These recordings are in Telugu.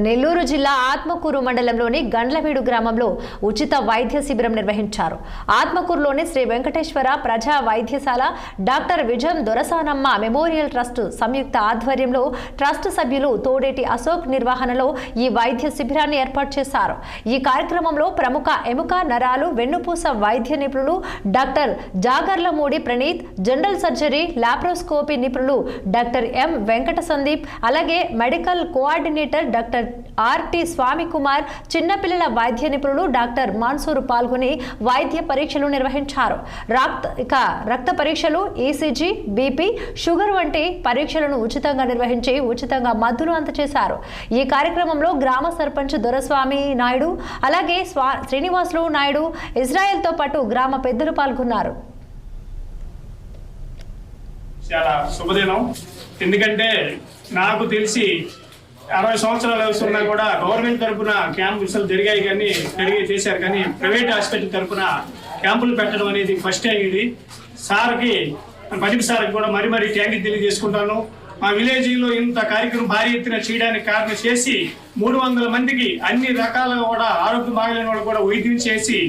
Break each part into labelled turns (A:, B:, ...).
A: నెల్లూరు జిల్లా ఆత్మకూరు మండలంలోని గండ్లవీడు గ్రామంలో ఉచిత వైద్య శిబిరం నిర్వహించారు. ఆత్మకూరులోని శ్రీ వెంకటేశ్వర ప్రజా వైద్యశాల, డాక్టర్ విజయం దొరసానమ్మ మెమోరియల్ ట్రస్ట్ సంయుక్త ఆధ్వర్యంలో ట్రస్ట్ సభ్యులు తోడేటి అశోక్ నిర్వహణలో ఈ వైద్య శిబిరాన్ని ఏర్పాటు చేశారు. ఈ కార్యక్రమంలో ప్రముఖ ఎముక, నరాలు, వెన్నుపూస వైద్య నిపుణులు doctor Jagarlamudi Praneeth, general surgery, laparoscopy నిపుణులు డాక్టర్ ఎం వెంకట సందీప్, అలాగే మెడికల్ కోఆర్డినేటర్ డాక్టర్ ఆర్టి స్వామి కుమార్, చిన్నపిల్లల వైద్య నిపుణులు డాక్టర్ మన్సూర్ పాల్గొని వైద్య పరీక్షలు నిర్వహించారు. రక్త పరీక్షలు, ఈసీజీ, బీపీ, షుగర్ వంటి పరీక్షలను ఉచితంగా నిర్వహించి ఉచితంగా మందులు అందజేశారు. ఈ కార్యక్రమంలో గ్రామ సర్పంచ్ దొరస్వామి నాయుడు, అలాగే శ్రీనివాసులు నాయుడు, ఇజ్రాయెల్తో పాటు గ్రామ పెద్దలు పాల్గొన్నారు.
B: చాలా శుభదినం. ఎందుకంటే నాకు తెలిసి 60 సంవత్సరాల వస్తున్నా కూడా గవర్నమెంట్ తరఫున క్యాంపులు జరిగాయి చేశారు, కానీ ప్రైవేట్ హాస్పిటల్ తరఫున క్యాంపులు పెట్టడం అనేది ఫస్ట్ టైం. ఇది సార్కి, పదికి సార్కి కూడా మరీ థ్యాంక్ తెలియజేసుకుంటాను. మా విలేజ్లో ఇంత కార్యక్రమం భారీ ఎత్తున చేయడానికి కారణం చేసి 300 మందికి అన్ని రకాలుగా కూడా ఆరోగ్యం బాగలేని వాళ్ళు కూడా వైద్యం చేసి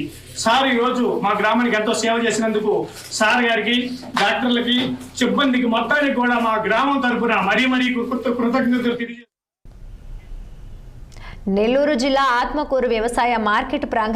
B: సార్ ఈరోజు మా గ్రామానికి ఎంతో సేవ చేసినందుకు సార్ గారికి, డాక్టర్లకి, సిబ్బందికి మొత్తానికి కూడా మా గ్రామం తరఫున మరీ కృతజ్ఞతలు తెలియజేస్తాను.
A: నెల్లూరు జిల్లా ఆత్మకూరు వ్యవసాయ మార్కెట్ ప్రాంగణం